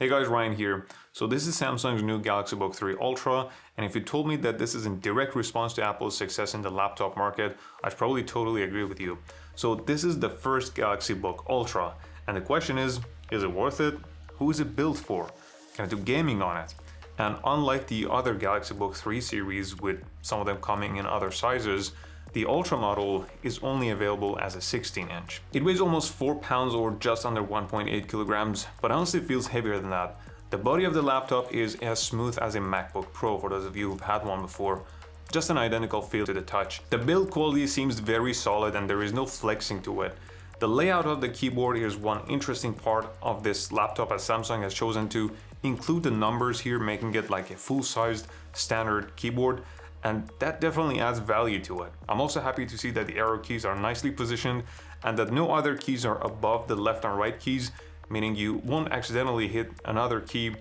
Hey guys, Ryan here. So this is Samsung's new Galaxy Book 3 Ultra, and if you told me that this is in direct response to Apple's success in the laptop market, I'd probably totally agree with you. So this is the first Galaxy Book Ultra, and the question is it worth it? Who is it built for? Can I do gaming on it? And unlike the other Galaxy Book 3 series, with some of them coming in other sizes, the Ultra model is only available as a 16-inch. It weighs almost 4 pounds or just under 1.8 kilograms, but honestly feels heavier than that. The body of the laptop is as smooth as a MacBook Pro for those of you who've had one before. Just an identical feel to the touch. The build quality seems very solid and there is no flexing to it. The layout of the keyboard is one interesting part of this laptop, as Samsung has chosen to include the numbers here, making it like a full-sized standard keyboard. And that definitely adds value to it. I'm also happy to see that the arrow keys are nicely positioned and that no other keys are above the left and right keys, meaning you won't accidentally hit another key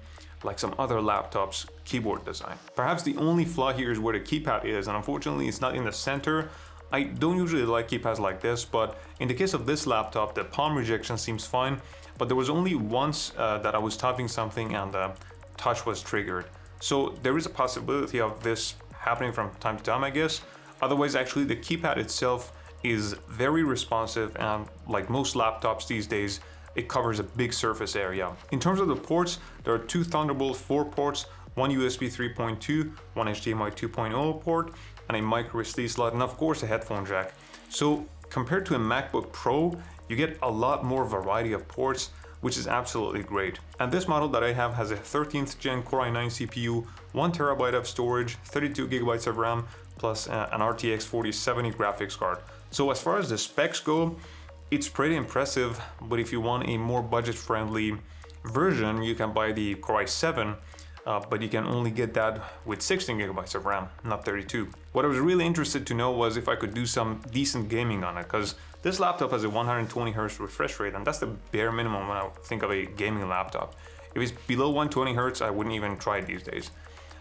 like some other laptops' keyboard design. Perhaps the only flaw here is where the keypad is, and unfortunately it's not in the center. I don't usually like keypads like this, but in the case of this laptop, the palm rejection seems fine, but there was only once that I was typing something and the touch was triggered. So there is a possibility of this happening from time to time, I guess. Otherwise, actually, the keypad itself is very responsive, and like most laptops these days, it covers a big surface area. In terms of the ports, there are two Thunderbolt 4 ports, one USB 3.2, one HDMI 2.0 port, and a micro SD slot, and of course a headphone jack. So compared to a MacBook Pro, you get a lot more variety of ports, which is absolutely great. And this model that I have has a 13th gen Core i9 CPU, 1 terabyte of storage, 32 gigabytes of RAM, plus an RTX 4070 graphics card. So as far as the specs go, it's pretty impressive, but if you want a more budget-friendly version, you can buy the Core i7, but you can only get that with 16 gigabytes of RAM, not 32. What I was really interested to know was if I could do some decent gaming on it, because this laptop has a 120 Hz refresh rate, and that's the bare minimum when I think of a gaming laptop. If it's below 120 Hz, I wouldn't even try it these days.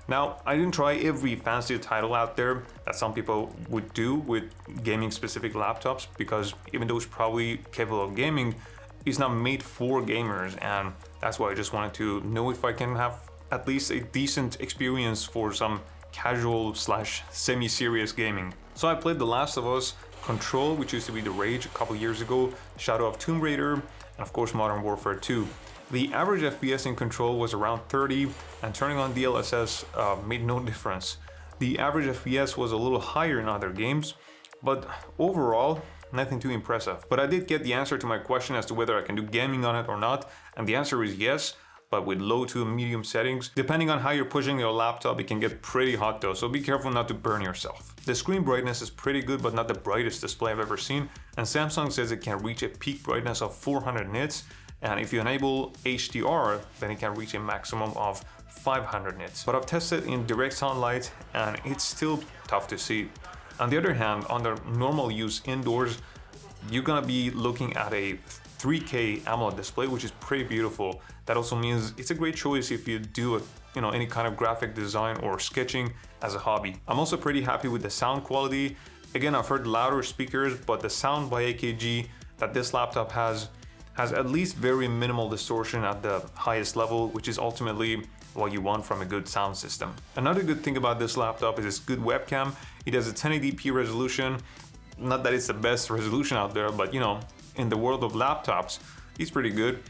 Now, I didn't try every fancy title out there that some people would do with gaming specific laptops, because even though it's probably capable of gaming, it's not made for gamers, and that's why I just wanted to know if I can have at least a decent experience for some casual / semi-serious gaming. So I played The Last of Us, Control, which used to be The Rage a couple years ago, Shadow of Tomb Raider, and of course Modern Warfare 2. The average FPS in Control was around 30, and turning on DLSS made no difference. The average FPS was a little higher in other games, but overall, nothing too impressive. But I did get the answer to my question as to whether I can do gaming on it or not, and the answer is yes, but with low to medium settings. Depending on how you're pushing your laptop, it can get pretty hot though, so be careful not to burn yourself. The screen brightness is pretty good, but not the brightest display I've ever seen, and Samsung says it can reach a peak brightness of 400 nits, and if you enable HDR, then it can reach a maximum of 500 nits. But I've tested in direct sunlight, and it's still tough to see. On the other hand, under normal use indoors, you're gonna be looking at a 3K AMOLED display, which is pretty beautiful. That also means it's a great choice if you do any kind of graphic design or sketching as a hobby. I'm also pretty happy with the sound quality. Again, I've heard louder speakers, but the sound by AKG that this laptop has at least very minimal distortion at the highest level, which is ultimately what you want from a good sound system. Another good thing about this laptop is its good webcam. It has a 1080p resolution. Not that it's the best resolution out there, but in the world of laptops, it's pretty good.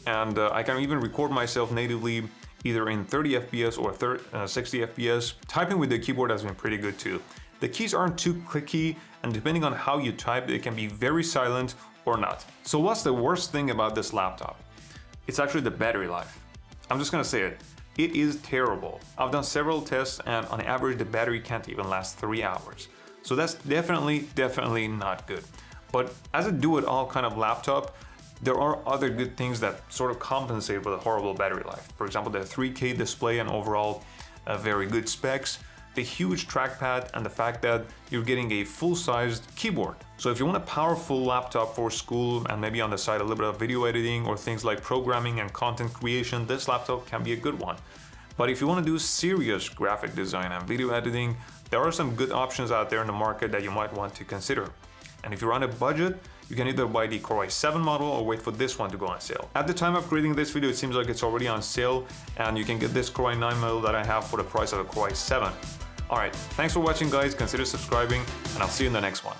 And I can even record myself natively either in 30 FPS or 60 FPS. Typing with the keyboard has been pretty good too. The keys aren't too clicky, and depending on how you type, they can be very silent or not. So what's the worst thing about this laptop? It's actually the battery life. I'm just gonna say it. It is terrible. I've done several tests, and on average, the battery can't even last 3 hours. So that's definitely not good. But as a do-it-all kind of laptop, there are other good things that sort of compensate for the horrible battery life. For example, the 3K display and overall very good specs, the huge trackpad, and the fact that you're getting a full-sized keyboard. So if you want a powerful laptop for school and maybe on the side a little bit of video editing or things like programming and content creation, this laptop can be a good one. But if you want to do serious graphic design and video editing, there are some good options out there in the market that you might want to consider. And if you're on a budget, you can either buy the Core i7 model or wait for this one to go on sale. At the time of creating this video, it seems like it's already on sale, and you can get this Core i9 model that I have for the price of a Core i7. Alright, thanks for watching guys, consider subscribing, and I'll see you in the next one.